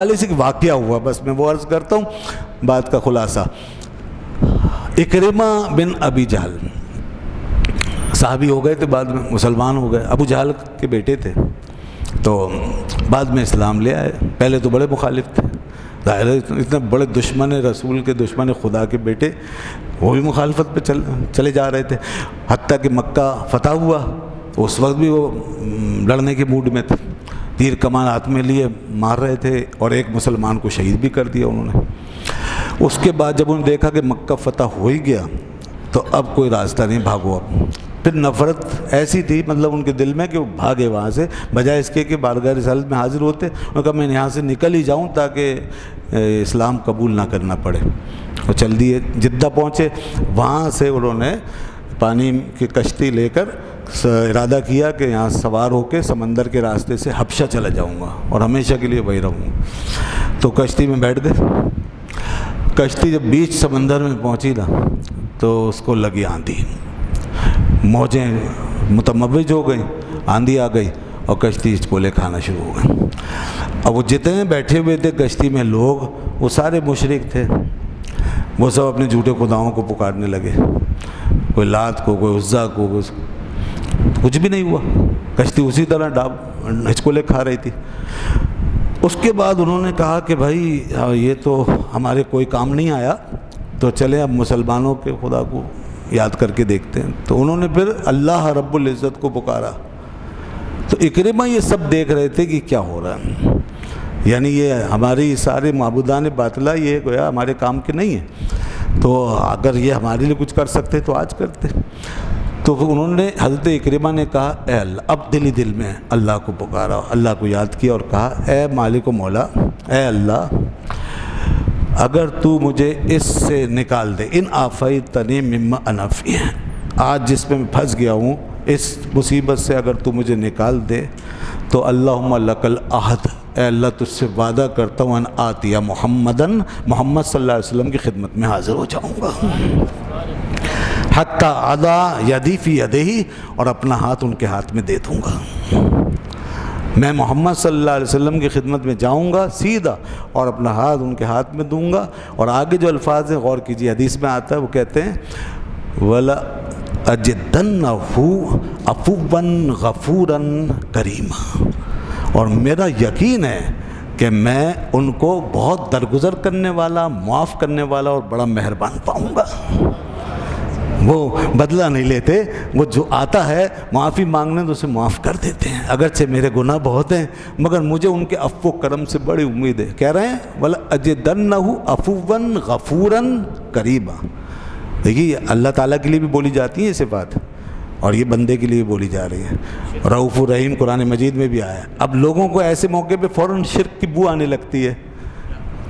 سے واقعہ ہوا، بس میں وہ عرض کرتا ہوں بات کا خلاصہ۔ اکرمہ بن ابی جہل صحابی ہو گئے تھے، بعد میں مسلمان ہو گئے، ابو جہل کے بیٹے تھے، تو بعد میں اسلام لے آئے۔ پہلے تو بڑے مخالف تھے، ظاہر ہے اتنے بڑے دشمن رسول کے، دشمن خدا کے بیٹے، وہ بھی مخالفت پہ چلے جا رہے تھے، حتیٰ کہ مکہ فتح ہوا، اس وقت بھی وہ لڑنے کے موڈ میں تھے، تیر کمان ہاتھ میں لیے مار رہے تھے، اور ایک مسلمان کو شہید بھی کر دیا انہوں نے۔ اس کے بعد جب انہوں نے دیکھا کہ مکہ فتح ہو ہی گیا تو اب کوئی راستہ نہیں، بھاگو اب۔ پھر نفرت ایسی تھی مطلب ان کے دل میں کہ وہ بھاگے وہاں سے، بجائے اس کے بارگاہ رسالت میں حاضر ہوتے۔ انہوں نے کہا میں یہاں سے نکل ہی جاؤں تاکہ اسلام قبول نہ کرنا پڑے۔ وہ چل دیے، جدہ پہنچے، وہاں سے انہوں نے پانی کی کشتی لے کر ارادہ کیا کہ یہاں سوار ہو کے سمندر کے راستے سے حبشہ چلا جاؤں گا اور ہمیشہ کے لیے وہی رہوں گا۔ تو کشتی میں بیٹھ گئے۔ کشتی جب بیچ سمندر میں پہنچی نا تو اس کو لگی آندھی، موجیں متموج ہو گئیں، آندھی آ گئی اور کشتی چپولے کھانا شروع ہو گئے۔ اب وہ جتنے بیٹھے ہوئے تھے کشتی میں لوگ، وہ سارے مشرک تھے، وہ سب اپنے جھوٹے خداؤں کو پکارنے لگے، کوئی لات کو، کوئی عزا کو، کچھ بھی نہیں ہوا، کشتی اسی طرح ہچکولے کھا رہی تھی۔ اس کے بعد انہوں نے کہا کہ بھائی یہ تو ہمارے کوئی کام نہیں آیا، تو چلیں اب مسلمانوں کے خدا کو یاد کر کے دیکھتے ہیں۔ تو انہوں نے پھر اللہ رب العزت کو پکارا۔ تو اکرمہ یہ سب دیکھ رہے تھے کہ کیا ہو رہا ہے، یعنی یہ ہماری سارے معبودان باطلہ یہ گویا ہمارے کام کے نہیں ہیں، تو اگر یہ ہمارے لیے کچھ کر سکتے تو آج کرتے۔ تو انہوں نے، حضرت اکرمہ نے کہا اے اللہ، اب دل میں اللہ کو پکارا، اللہ کو یاد کیا اور کہا اے مالک و مولا، اے اللہ اگر تو مجھے اس سے نکال دے، ان آفیتنی مما انا فیہ، آج جس میں پھنس گیا ہوں اس مصیبت سے اگر تو مجھے نکال دے تو اللہم لک العہد، اے اللہ تجھ سے وعدہ کرتا ہوں ان آتی محمدن، محمد صلی اللہ علیہ وسلم کی خدمت میں حاضر ہو جاؤں گا، حتیٰ اضع یدی فی یدہ، اور اپنا ہاتھ ان کے ہاتھ میں دے دوں گا۔ میں محمد صلی اللہ علیہ وسلم کی خدمت میں جاؤں گا سیدھا، اور اپنا ہاتھ ان کے ہاتھ میں دوں گا۔ اور آگے جو الفاظ ہیں غور کیجیے، حدیث میں آتا ہے، وہ کہتے ہیں وَلَا أَجِدَنَّهُ عَفُوًّا غَفُورًا كَرِيمًا، اور میرا یقین ہے کہ میں ان کو بہت درگزر کرنے والا، معاف کرنے والا اور بڑا مہربان پاؤں گا۔ وہ بدلہ نہیں لیتے، وہ جو آتا ہے معافی مانگنے تو اسے معاف کر دیتے ہیں، اگرچہ میرے گناہ بہت ہیں مگر مجھے ان کے عفو و کرم سے بڑی امید ہے۔ کہہ رہے ہیں وَلَأَجِدَنَّهُ عَفُوًّا غَفُورًا كَرِيمًا۔ دیکھیے اللہ تعالیٰ کے لیے بھی بولی جاتی ہیں یہ صفات، اور یہ بندے کے لیے بھی بولی جا رہی ہے۔ رؤوف الرحیم قرآن مجید میں بھی آیا ہے۔ اب لوگوں کو ایسے موقع پہ فوراً شرک کی بو آنے لگتی ہے،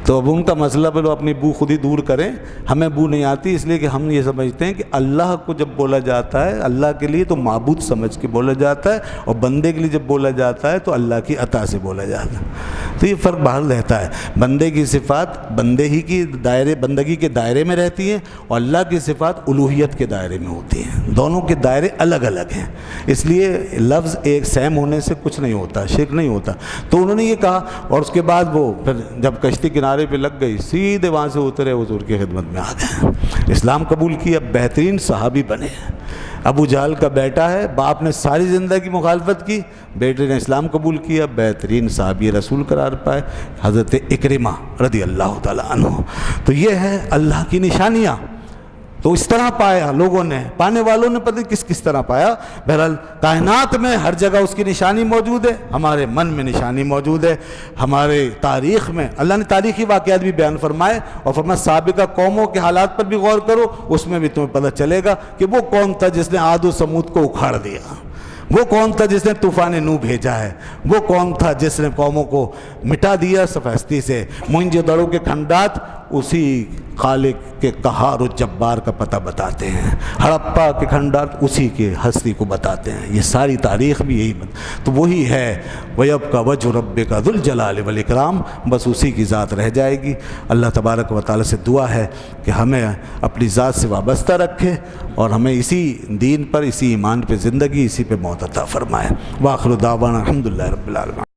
تو اب ان کا مسئلہ پہ لو اپنی بو خود ہی دور کریں، ہمیں بو نہیں آتی، اس لیے کہ ہم یہ سمجھتے ہیں کہ اللہ کو جب بولا جاتا ہے اللہ کے لیے تو معبود سمجھ کے بولا جاتا ہے، اور بندے کے لیے جب بولا جاتا ہے تو اللہ کی عطا سے بولا جاتا ہے۔ تو یہ فرق باہر رہتا ہے، بندے کی صفات بندے ہی کی دائرے، بندگی کے دائرے میں رہتی ہیں، اور اللہ کی صفات الوہیت کے دائرے میں ہوتی ہیں، دونوں کے دائرے الگ الگ ہیں، اس لیے لفظ ایک سیم ہونے سے کچھ نہیں ہوتا، شرک نہیں ہوتا۔ تو انہوں نے یہ کہا، اور اس کے بعد وہ پھر جب کشتی کنارے پہ لگ گئی، سیدھے وہاں سے اترے، حضور کی خدمت میں آ گئے، اسلام قبول کیا، بہترین صحابی بنے۔ ابو جہل کا بیٹا ہے، باپ نے ساری زندگی مخالفت کی، بیٹے نے اسلام قبول کیا، بہترین صحابی رسول قرار پائے حضرت اکرمہ رضی اللہ تعالیٰ عنہ۔ تو یہ ہے اللہ کی نشانیاں، تو اس طرح پایا لوگوں نے، پانے والوں نے پتہ کس طرح پایا۔ بہرحال کائنات میں ہر جگہ اس کی نشانی موجود ہے، ہمارے من میں نشانی موجود ہے، ہمارے تاریخ میں اللہ نے تاریخی واقعات بھی بیان فرمائے، اور فرمایا سابقہ قوموں کے حالات پر بھی غور کرو، اس میں بھی تمہیں پتہ چلے گا کہ وہ کون تھا جس نے عاد و سمود کو اکھاڑ دیا، وہ کون تھا جس نے طوفان نوح بھیجا ہے، وہ کون تھا جس نے قوموں کو مٹا دیا سفیستی سے۔ موئنجو دڑو کے کھنڈات اسی خالق کے قہار و جبار کا پتہ بتاتے ہیں، ہڑپا کے کھنڈات اسی کے ہستی کو بتاتے ہیں، یہ ساری تاریخ بھی یہی تو وہی ہے وَيَبْقَى وَجْهُ رَبِّكَ ذُو الْجَلَالِ وَالْإِكْرَامِ، بس اسی کی ذات رہ جائے گی۔ اللہ تبارک و تعالیٰ سے دعا ہے کہ ہمیں اپنی ذات سے وابستہ رکھے، اور ہمیں اسی دین پر، اسی ایمان پہ زندگی، اسی پہ موت عطا فرمائے۔ وآخر دعوانا الحمدللہ رب العالمین۔